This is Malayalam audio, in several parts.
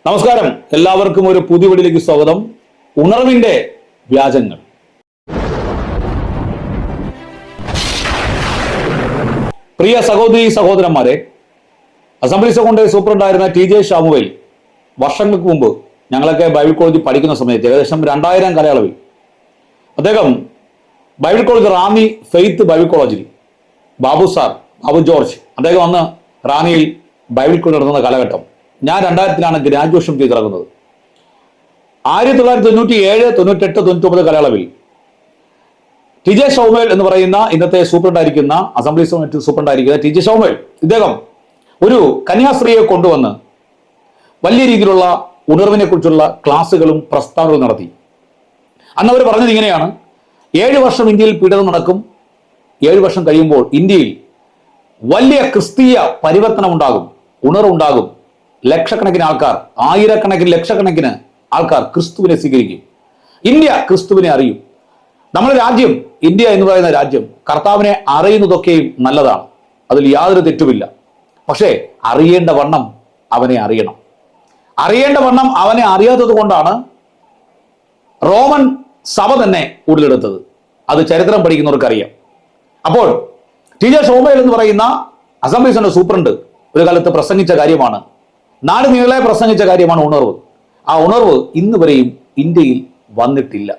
നമസ്കാരം, എല്ലാവർക്കും ഒരു പുതിയ വീഡിയോയിലേക്ക് സ്വാഗതം. ഉണർവിന്റെ വ്യാജങ്ങൾ. പ്രിയ സഹോദരി സഹോദരന്മാരെ, അസംബ്ലി സെക്കൻഡറി സൂപ്രണ്ടായിരുന്ന TJ ഷാമുവേൽ വർഷങ്ങൾക്ക് മുമ്പ് ഞങ്ങളൊക്കെ ബൈബിൾ കോളേജിൽ പഠിക്കുന്ന സമയത്ത് ഏകദേശം 2000 കാലയളവിൽ അദ്ദേഹം Bible college Ranni faith Bible കോളേജിൽ ബാബു ജോർജ് അദ്ദേഹം അന്ന് റാന്നിയിൽ ബൈബിൾ കോളേജ് നടത്തുന്ന കാലഘട്ടം. ഞാൻ 2000-ലാണ് ഗ്രാജുവേഷൻ ചെയ്തിറങ്ങുന്നത്. 1997, 98, 99 കാലയളവിൽ TJ ഷൗമേൽ എന്ന് പറയുന്ന ഇന്നത്തെ സൂപ്രണ്ടായിരിക്കുന്ന അസംബ്ലി സൂപ്രണ്ടായിരിക്കുന്ന TJ ഷൗമേൽ ഇദ്ദേഹം ഒരു കന്യാസ്ത്രീയെ കൊണ്ടുവന്ന് വലിയ രീതിയിലുള്ള ഉണർവിനെ കുറിച്ചുള്ള ക്ലാസ്സുകളും പ്രസ്താവനകളും നടത്തി. അന്ന് അവർ പറഞ്ഞത് ഇങ്ങനെയാണ്: 7 വർഷം ഇന്ത്യയിൽ പീഡനം നടക്കും. 7 വർഷം കഴിയുമ്പോൾ ഇന്ത്യയിൽ വലിയ ക്രിസ്തീയ പരിവർത്തനം ഉണ്ടാകും, ഉണർവുണ്ടാകും. ലക്ഷക്കണക്കിന് ആൾക്കാർ, ആയിരക്കണക്കിന് ലക്ഷക്കണക്കിന് ആൾക്കാർ ക്രിസ്തുവിനെ സ്വീകരിക്കും. ഇന്ത്യ ക്രിസ്തുവിനെ അറിയും. നമ്മുടെ രാജ്യം, ഇന്ത്യ എന്ന് പറയുന്ന രാജ്യം, കർത്താവിനെ അറിയുന്നതൊക്കെയും നല്ലതാണ്, അതിൽ യാതൊരു തെറ്റുമില്ല. പക്ഷേ അറിയേണ്ട വണ്ണം അവനെ അറിയണം. അറിയേണ്ട വണ്ണം അവനെ അറിയാത്തത് കൊണ്ടാണ് റോമൻ സഭ തന്നെ ഉടലെടുത്തത്. അത് ചരിത്രം പഠിക്കുന്നവർക്കറിയാം. അപ്പോൾ TJ ഷൗമേൽ എന്ന് പറയുന്ന അസംബ്ലി സെന്റർ സൂപ്രണ്ട് ഒരു കാലത്ത് പ്രസംഗിച്ച കാര്യമാണ്, നാട് നീളെ പ്രസംഗിച്ച കാര്യമാണ് ഉണർവ്. ആ ഉണർവ് ഇന്ന് വരെയും ഇന്ത്യയിൽ വന്നിട്ടില്ല.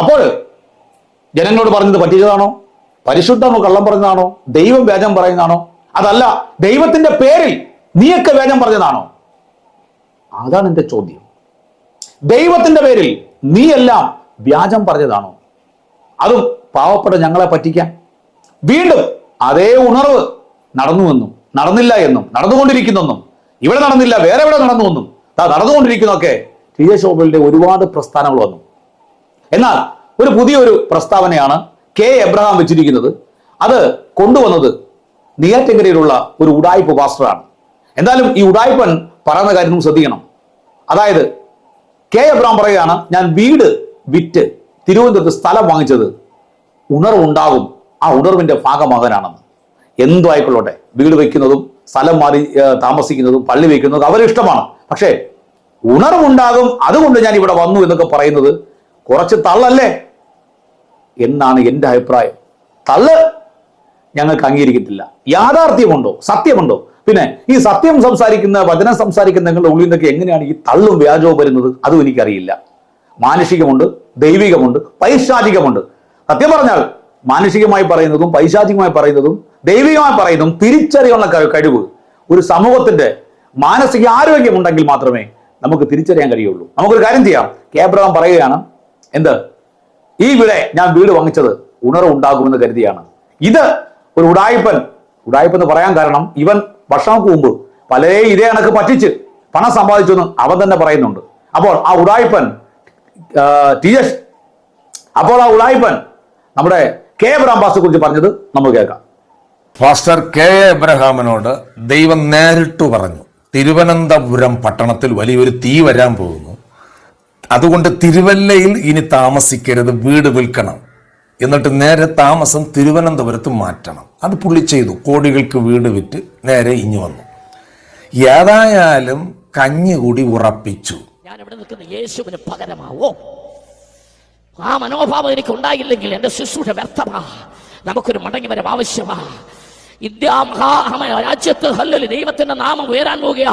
അപ്പോൾ ജനങ്ങളോട് പറഞ്ഞത് പറ്റിച്ചതാണോ? പരിശുദ്ധമോ കള്ളം പറഞ്ഞതാണോ? ദൈവം വ്യാജം പറയുന്നതാണോ? അതല്ല, ദൈവത്തിന്റെ പേരിൽ നീയൊക്കെ വ്യാജം പറഞ്ഞതാണോ? അതാണ് എന്റെ ചോദ്യം. ദൈവത്തിന്റെ പേരിൽ നീയെല്ലാം വ്യാജം പറഞ്ഞതാണോ? അതും പാവപ്പെട്ട ഞങ്ങളെ പറ്റിക്കാൻ. വീണ്ടും അതേ ഉണർവ് നടന്നുവെന്നും നടന്നില്ല എന്നും നടന്നുകൊണ്ടിരിക്കുന്നെന്നും ഇവിടെ നടന്നില്ല വേറെ എവിടെ നടന്നുവെന്നും നടന്നുകൊണ്ടിരിക്കുന്നൊക്കെ TJ ഷൗമേലിന്റെ ഒരുപാട് പ്രസ്ഥാനങ്ങൾ വന്നു. എന്നാൽ ഒരു പുതിയൊരു പ്രസ്താവനയാണ് K. എബ്രഹാം വെച്ചിരിക്കുന്നത്. അത് കൊണ്ടുവന്നത് നെയ്യാറ്റിൻകരയിലുള്ള ഒരു ഉഡായിപ്പ് പാസ്റ്ററാണ്. എന്തായാലും ഈ ഉഡായിപ്പൻ പറയുന്ന കാര്യം ശ്രദ്ധിക്കണം. അതായത് K. എബ്രഹാം പറയുകയാണ്, ഞാൻ വീട് വിറ്റ് തിരുവനന്തപുരത്ത് സ്ഥലം വാങ്ങിച്ചത് ഉണർവുണ്ടാകും, ആ ഉണർവിന്റെ ഭാഗമാകാനാണെന്ന്. എന്തോ ആയിക്കൊള്ളട്ടെ, വീട് വയ്ക്കുന്നതും സ്ഥലം മാറി താമസിക്കുന്നതും പള്ളി വയ്ക്കുന്നതും അവരുടെ ഇഷ്ടമാണ്. പക്ഷേ ഉണർവുണ്ടാകും, അതുകൊണ്ട് ഞാൻ ഇവിടെ വന്നു എന്നൊക്കെ പറയുന്നത് കുറച്ച് തള്ളല്ലേ എന്നാണ് എൻ്റെ അഭിപ്രായം. തള്ള് ഞങ്ങൾക്ക് അംഗീകരിക്കത്തില്ല. യാഥാർത്ഥ്യമുണ്ടോ, സത്യമുണ്ടോ? പിന്നെ ഈ സത്യം സംസാരിക്കുന്ന, വചനം സംസാരിക്കുന്ന നിങ്ങളുടെ ഉള്ളിൽ നിന്നൊക്കെ എങ്ങനെയാണ് ഈ തള്ളും വ്യാജവും വരുന്നത്? അതും എനിക്കറിയില്ല. മാനുഷികമുണ്ട്, ദൈവികമുണ്ട്, പൈശാചികമുണ്ട്. സത്യം പറഞ്ഞാൽ മാനുഷികമായി പറയുന്നതും പൈശാചികമായി പറയുന്നതും ദൈവികമായി പറയുന്നതും തിരിച്ചറിയാനുള്ള കഴിവ് ഒരു സമൂഹത്തിന്റെ മാനസിക ആരോഗ്യം ഉണ്ടെങ്കിൽ മാത്രമേ നമുക്ക് തിരിച്ചറിയാൻ കഴിയുള്ളൂ. നമുക്കൊരു കാര്യം ചെയ്യാം. K. എബ്രഹാം പറയുകയാണ്, എന്ത്, ഈ ഞാൻ വീട് വാങ്ങിച്ചത് ഉണർവുണ്ടാകുമെന്ന് കരുതിയാണ്. ഇത് ഒരു ഉഡായിപ്പെന്ന് പറയാൻ കാരണം ഇവൻ വർഷങ്ങൾക്ക് മുമ്പ് പലരെയും ഇതേ കണക്ക് പറ്റിച്ച് പണം സമ്പാദിച്ചു എന്ന് അവൻ തന്നെ പറയുന്നുണ്ട്. അപ്പോൾ ആ ഉഡായിപ്പൻ നമ്മുടെ K. എബ്രഹാം പാസ്റ്ററെ കുറിച്ച് പറഞ്ഞത് നമുക്ക് കേൾക്കാം. Pastor K. എബ്രഹാമിനോട് ദൈവം നേരിട്ട് പറഞ്ഞു, തിരുവനന്തപുരം പട്ടണത്തിൽ വലിയൊരു തീ വരാൻ പോകുന്നു, അതുകൊണ്ട് തിരുവല്ലയിൽ ഇനി താമസിക്കരുത്, വീട് വിൽക്കണം, എന്നിട്ട് നേരെ താമസം തിരുവനന്തപുരത്ത് മാറ്റണം. അത് പുള്ളി ചെയ്തു. കോടികൾക്ക് വീട് വിറ്റ് നേരെ ഇഞ്ഞു വന്നു. ഏതായാലും കഞ്ഞുകൂടി ഉറപ്പിച്ചു. ഞാൻ ഇവിടെ നിൽക്കുന്ന യേശുവിന് പകരമാവോ? ആ മനോഭാവം എനിക്ക് ഉണ്ടായില്ലെങ്കിൽ എൻ്റെ ശുശ്രൂഷ വ്യർത്ഥമാ. നമുക്കൊരു മടങ്ങി വരവ് ആവശ്യമാ. ഇന്ത്യ രാജ്യത്ത് ഹല്ലേലൂയ, ദൈവത്തിന്റെ നാമം ഉയരാൻ പോകുക.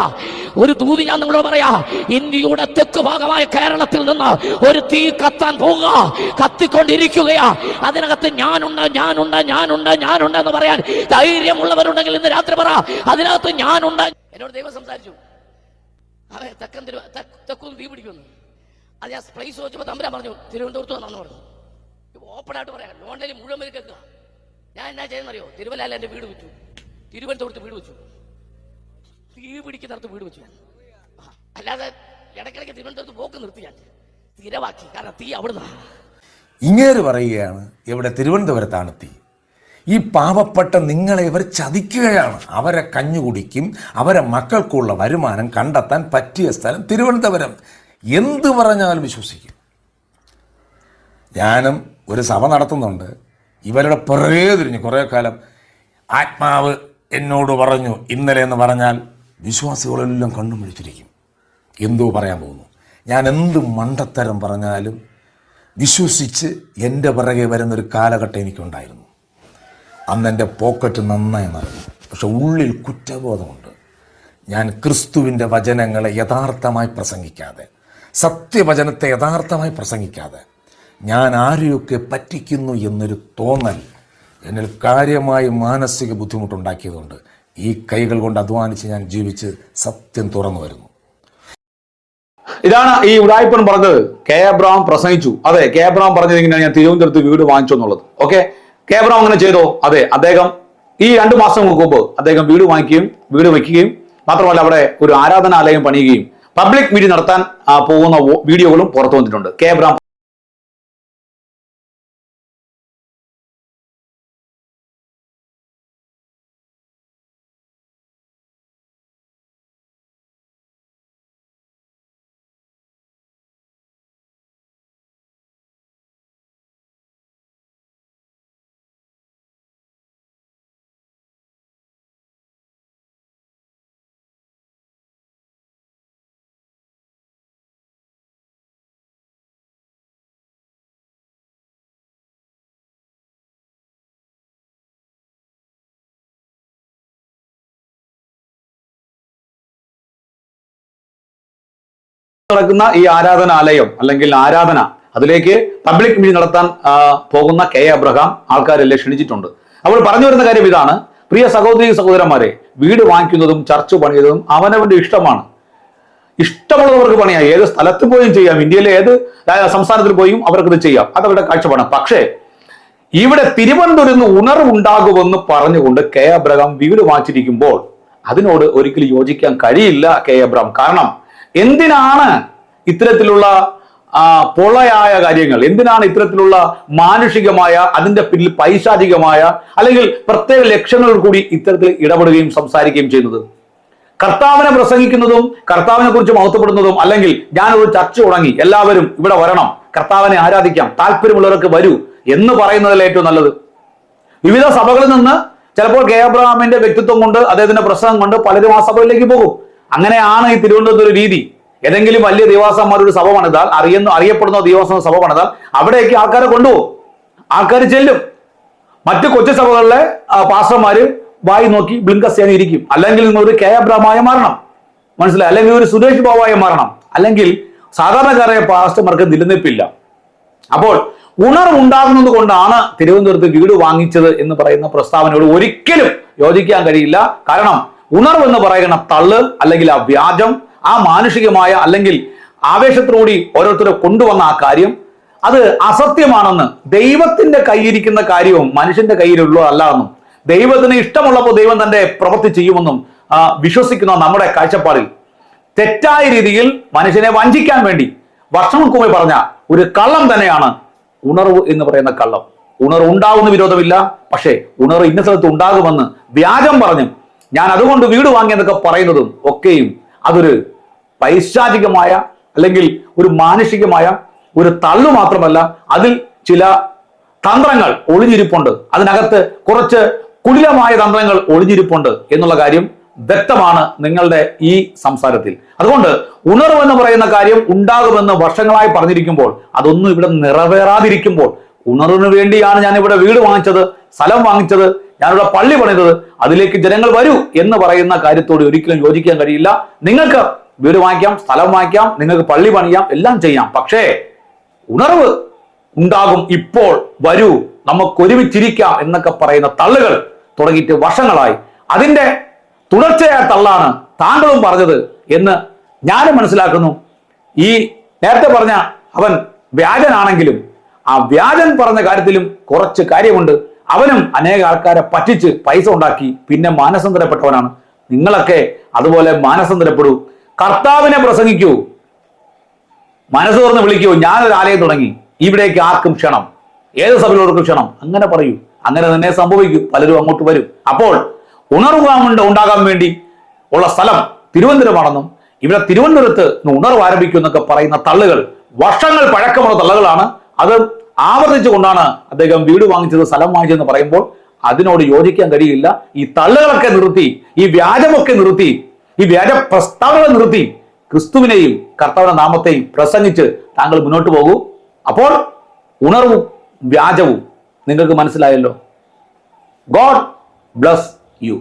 ഒരു ദൂതി ഞാൻ നിങ്ങളോട് പറയാ, ഇന്ത്യയുടെ തെക്ക് ഭാഗമായ കേരളത്തിൽ നിന്ന് ഒരു തീ കത്താൻ പോവുക, കത്തിക്കൊണ്ടിരിക്കുകയാ. അതിനകത്ത് ഞാനുണ്ട് എന്ന് പറയാൻ ധൈര്യമുള്ളവരുണ്ടെങ്കിൽ ഇന്ന് രാത്രി പറ, അതിനകത്ത് ഞാനുണ്ട്. എന്നോട് ദൈവം സംസാരിച്ചു, അതെ തെക്കും തീ പിടിക്കുന്നു. അത് ഞാൻ പ്ലേസ് ചോദിച്ചപ്പോൾ തമ്പുരാൻ പറഞ്ഞു, തിരുവനന്തപുരത്ത് വന്നു പറഞ്ഞു. ഓപ്പണായിട്ട് പറയാം, ലോണ്ടയിൽ മുഴുവൻ പേര് കേൾക്കുക. ഞാൻ എന്നാ ചെയ്യുന്നറിയോ? തിരുവല്ലയിൽ എൻ്റെ വീട് വെച്ചു, തിരുവനന്തപുരത്ത് വീട് വെച്ചു, തീ പിടിക്കുന്നിടത്ത് വീട് വെച്ചു. അല്ലാതെ ഇടയ്ക്കിടയ്ക്ക് തിരുവനന്തപുരത്ത് പോക്ക് നിർത്തി ഞാൻ സ്ഥിരമാക്കി, കാരണം തീ അവിടുന്ന്. ഇങ്ങേര് പറയുകയാണ്, ഇവിടെ തിരുവനന്തപുരത്താണ് തീ. ഈ പാവപ്പെട്ട നിങ്ങളെ ഇവർ ചതിക്കുകയാണ്. അവരെ കഞ്ഞു കുടിക്കും, അവരെ മക്കൾക്കുള്ള വരുമാനം കണ്ടെത്താൻ പറ്റിയ സ്ഥലം തിരുവനന്തപുരം. എന്ത് പറഞ്ഞാലും വിശ്വസിക്കും. ഞാനും ഒരു സഭ നടത്തുന്നുണ്ട്. ഇവരുടെ പുറകെ തിരിഞ്ഞ് കുറേ കാലം ആത്മാവ് എന്നോട് പറഞ്ഞു ഇന്നലെ എന്ന് പറഞ്ഞാൽ വിശ്വാസികളെല്ലാം കണ്ണും പിടിച്ചിരിക്കും. എന്തോ പറയാൻ പോകുന്നു. ഞാൻ എന്ത് മണ്ടത്തരം പറഞ്ഞാലും വിശ്വസിച്ച് എൻ്റെ പിറകെ വരുന്നൊരു കാലഘട്ടം എനിക്കുണ്ടായിരുന്നു. അന്ന് എൻ്റെ പോക്കറ്റ് നന്നായി നിറഞ്ഞു. പക്ഷെ ഉള്ളിൽ കുറ്റബോധമുണ്ട്. ഞാൻ ക്രിസ്തുവിൻ്റെ വചനങ്ങളെ യഥാർത്ഥമായി പ്രസംഗിക്കാതെ, സത്യവചനത്തെ യഥാർത്ഥമായി പ്രസംഗിക്കാതെ ഞാൻ ആരെയൊക്കെ പറ്റിക്കുന്നു എന്നൊരു തോന്നൽ എന്നിൽ കാര്യമായി മാനസിക ബുദ്ധിമുട്ടുണ്ടാക്കിയതുകൊണ്ട് ഈ കൈകൾ കൊണ്ട് അധ്വാനിച്ച് ഞാൻ ജീവിച്ച് സത്യം തുറന്നു വരുന്നു. ഇതാണ് ഈ ഉടായിപ്പൻ പറഞ്ഞത്. കെ അബ്രഹാം പ്രസംഗിച്ചു. അതെ, കെ അബ്രഹാം പറഞ്ഞത് ഇങ്ങനെയാണ്, ഞാൻ തിരുവനന്തപുരത്ത് വീട് വാങ്ങിച്ചു എന്നുള്ളത്. ഓക്കെ, കെ അബ്രഹാം അങ്ങനെ ചെയ്തോ? അതെ, അദ്ദേഹം ഈ 2 മാസം മുമ്പ് അദ്ദേഹം വീട് വാങ്ങിക്കുകയും വീട് വയ്ക്കുകയും മാത്രമല്ല അവിടെ ഒരു ആരാധനാലയം പണിയുകയും പബ്ലിക് മീറ്റിംഗ് നടത്താൻ പോകുന്ന വീഡിയോകളും പുറത്തു വന്നിട്ടുണ്ട്. കെ അബ്രഹാം നടക്കുന്ന ഈ ആരാധനാലയം അല്ലെങ്കിൽ ആരാധന, അതിലേക്ക് പബ്ലിക് മീറ്റിംഗ് നടത്താൻ പോകുന്ന കെ അബ്രഹാം ആൾക്കാരെല്ലാം ക്ഷണിച്ചിട്ടുണ്ട്. അപ്പോൾ പറഞ്ഞു വരുന്ന കാര്യം ഇതാണ്: പ്രിയ സഹോദരി സഹോദരന്മാരെ, വീട് വാങ്ങിക്കുന്നതും ചർച്ച് പണിയുന്നതും അവനവന്റെ ഇഷ്ടമാണ്. ഇഷ്ടമുള്ളവർക്ക് പണിയാം, ഏത് സ്ഥലത്ത് പോയും ചെയ്യാം, ഇന്ത്യയിലെ ഏത് സംസ്ഥാനത്തിൽ പോയും അവർക്കത് ചെയ്യാം, അതവരുടെ കാഴ്ചപ്പാടാണ്. പക്ഷേ ഇവിടെ തിരുവനന്തപുരത്ത് ഉണർവുണ്ടാകുമെന്ന് പറഞ്ഞുകൊണ്ട് കെ അബ്രഹാം വീട് വാങ്ങിച്ചിരിക്കുമ്പോൾ അതിനോട് ഒരിക്കലും യോജിക്കാൻ കഴിയില്ല കെ അബ്രഹാം. കാരണം എന്തിനാണ് ഇത്തരത്തിലുള്ള പൊള്ളയായ കാര്യങ്ങൾ, എന്തിനാണ് ഇത്തരത്തിലുള്ള മാനുഷികമായ, അതിന്റെ പിന്നിൽ പൈശാചികമായ അല്ലെങ്കിൽ പ്രത്യേക ലക്ഷ്യങ്ങൾ കൂടി ഇത്തരത്തിൽ ഇടപെടുകയും സംസാരിക്കുകയും ചെയ്യുന്നത്? കർത്താവിനെ പ്രസംഗിക്കുന്നതും കർത്താവിനെ കുറിച്ച് മഹത്വപ്പെടുന്നതും, അല്ലെങ്കിൽ ഞാനൊരു ചർച്ച തുടങ്ങി, എല്ലാവരും ഇവിടെ വരണം, കർത്താവിനെ ആരാധിക്കാം, താല്പര്യമുള്ളവർക്ക് വരൂ എന്ന് പറയുന്നതിൽ ഏറ്റവും നല്ലത്. വിവിധ സഭകളിൽ നിന്ന് ചിലപ്പോൾ കെ അബ്രഹാമിന്റെ വ്യക്തിത്വം കൊണ്ട്, അദ്ദേഹത്തിന്റെ പ്രസംഗം കൊണ്ട് പലരും ആ സഭയിലേക്ക് പോകും. അങ്ങനെയാണ് ഈ തിരുവനന്തപുരത്ത് ഒരു രീതി. ഏതെങ്കിലും വലിയ ദേവാസന്മാരൊരു സഭ പണിതാൽ, അറിയപ്പെടുന്ന ദേവാസന സഭ പണിതാൽ അവിടേക്ക് ആൾക്കാരെ കൊണ്ടുപോകും, ആൾക്കാർ ചെല്ലും. മറ്റു കൊച്ചു സഭകളിലെ പാസ്റ്റർമാര് വായി നോക്കി ബ്ലിങ്കസ്യാനി ഇരിക്കും. അല്ലെങ്കിൽ ഒരു കെ അബ്രഹാമായി മാറണം, മനസ്സിലായി, അല്ലെങ്കിൽ ഒരു സുരേഷ് ബാബുവായി മാറണം, അല്ലെങ്കിൽ സാധാരണക്കാരായ പാസ്റ്റർമാർക്ക് നിലനിൽപ്പില്ല. അപ്പോൾ ഉണർവുണ്ടാകുന്നത് കൊണ്ടാണ് തിരുവനന്തപുരത്ത് വീട് വാങ്ങിച്ചത് എന്ന് പറയുന്ന പ്രസ്താവനയോട് ഒരിക്കലും യോജിക്കാൻ കഴിയില്ല. കാരണം ഉണർവ് എന്ന് പറയുന്ന തള്ള്, അല്ലെങ്കിൽ ആ വ്യാജം, ആ മാനുഷികമായ അല്ലെങ്കിൽ ആവേശത്തിലൂടി ഓരോരുത്തരെ കൊണ്ടുവന്ന ആ കാര്യം, അത് അസത്യമാണെന്ന്, ദൈവത്തിന്റെ കയ്യിരിക്കുന്ന കാര്യവും മനുഷ്യന്റെ കയ്യിലുള്ളതല്ല എന്നും, ദൈവത്തിന് ഇഷ്ടമുള്ളപ്പോൾ ദൈവം തന്റെ പ്രവൃത്തി ചെയ്യുമെന്നും വിശ്വസിക്കുന്ന നമ്മുടെ കാഴ്ചപ്പാടിൽ തെറ്റായ രീതിയിൽ മനുഷ്യനെ വഞ്ചിക്കാൻ വേണ്ടി വർഷങ്ങൾക്ക് മുമ്പേ പറഞ്ഞ ഒരു കള്ളം തന്നെയാണ് ഉണർവ് എന്ന് പറയുന്ന കള്ളം. ഉണർവ് ഉണ്ടാകുന്ന വിരോധമില്ല, പക്ഷേ ഉണർവ് ഇന്ന സ്ഥലത്ത് ഉണ്ടാകുമെന്ന് വ്യാജം പറഞ്ഞു ഞാൻ അതുകൊണ്ട് വീട് വാങ്ങിയെന്നൊക്കെ പറയുന്നതും ഒക്കെയും അതൊരു പൈശാചികമായ അല്ലെങ്കിൽ ഒരു മാനുഷികമായ ഒരു തള്ളു മാത്രമല്ല, അതിൽ ചില തന്ത്രങ്ങൾ ഒളിഞ്ഞിരിപ്പുണ്ട്, അതിനകത്ത് കുറച്ച് കുടിലമായ തന്ത്രങ്ങൾ ഒളിഞ്ഞിരിപ്പുണ്ട് എന്നുള്ള കാര്യം വ്യക്തമാണ് നിങ്ങളുടെ ഈ സംസാരത്തിൽ. അതുകൊണ്ട് ഉണർവ് എന്ന് പറയുന്ന കാര്യം ഉണ്ടാകുമെന്ന് വർഷങ്ങളായി പറഞ്ഞിരിക്കുമ്പോൾ, അതൊന്നും ഇവിടെ നിറവേറാതിരിക്കുമ്പോൾ, ഉണർവിന് വേണ്ടിയാണ് ഞാൻ ഇവിടെ വീട് വാങ്ങിച്ചത്, സ്ഥലം വാങ്ങിച്ചത്, ഞാനിവിടെ പള്ളി പണിതത്, അതിലേക്ക് ജനങ്ങൾ വരൂ എന്ന് പറയുന്ന കാര്യത്തോട് ഒരിക്കലും യോജിക്കാൻ കഴിയില്ല. നിങ്ങൾക്ക് വീട് വാങ്ങിക്കാം, സ്ഥലം വാങ്ങിക്കാം, നിങ്ങൾക്ക് പള്ളി പണിയാം, എല്ലാം ചെയ്യാം. പക്ഷേ ഉണർവ് ഉണ്ടാകും, ഇപ്പോൾ വരൂ, നമുക്ക് ഒരുമിച്ചിരിക്കാം എന്നൊക്കെ പറയുന്ന തള്ളുകൾ തുടങ്ങിയിട്ട് വർഷങ്ങളായി. അതിന്റെ തുടർച്ചയായ തള്ളാണ് താങ്കളും പറഞ്ഞത് എന്ന് ഞാനും മനസ്സിലാക്കുന്നു. ഈ നേരത്തെ പറഞ്ഞ അവൻ വ്യാജനാണെങ്കിലും ആ വ്യാജൻ പറഞ്ഞ കാര്യത്തിലും കുറച്ച് കാര്യമുണ്ട്. അവനും അനേക ആൾക്കാരെ പറ്റിച്ച് പൈസ ഉണ്ടാക്കി പിന്നെ മാനസാന്തരപ്പെട്ടവനാണ്. നിങ്ങളൊക്കെ അതുപോലെ മാനസാന്തരപ്പെടൂ, കർത്താവിനെ പ്രസംഗിക്കൂ, മനസ്സ് തുറന്ന് വിളിക്കൂ. ഞാനൊരു ആലയം തുടങ്ങി, ഇവിടേക്ക് ആർക്കും ക്ഷണം, ഏത് സഭയിലോർക്കും ക്ഷണം, അങ്ങനെ പറയൂ. അങ്ങനെ തന്നെ സംഭവിക്കും, പലരും അങ്ങോട്ട് വരും. അപ്പോൾ ഉണർവ് ഉണ്ടാകാൻ വേണ്ടി ഉള്ള സ്ഥലം തിരുവനന്തപുരമാണെന്നും ഇവിടെ തിരുവനന്തപുരത്ത് ഉണർവ് ആരംഭിക്കും എന്നൊക്കെ പറയുന്ന തള്ളുകൾ വർഷങ്ങൾ പഴക്കമുള്ള തള്ളുകളാണ്. അത് ആവർത്തിച്ചുകൊണ്ടാണ് അദ്ദേഹം വീട് വാങ്ങിച്ചത്, സ്ഥലം വാങ്ങിച്ചതെന്ന് പറയുമ്പോൾ അതിനോട് യോജിക്കാൻ കഴിയില്ല. ഈ തള്ളുകളൊക്കെ നിർത്തി, ഈ വ്യാജമൊക്കെ നിർത്തി, ഈ വ്യാജ പ്രസ്താവനകൾ നിർത്തി ക്രിസ്തുവിനെയും കർത്താവിന്റെ നാമത്തെയും പ്രസംഗിച്ച് താങ്കൾ മുന്നോട്ട് പോകൂ. അപ്പോൾ ഉണർവും വ്യാജവും നിങ്ങൾക്ക് മനസ്സിലായല്ലോ. God bless you.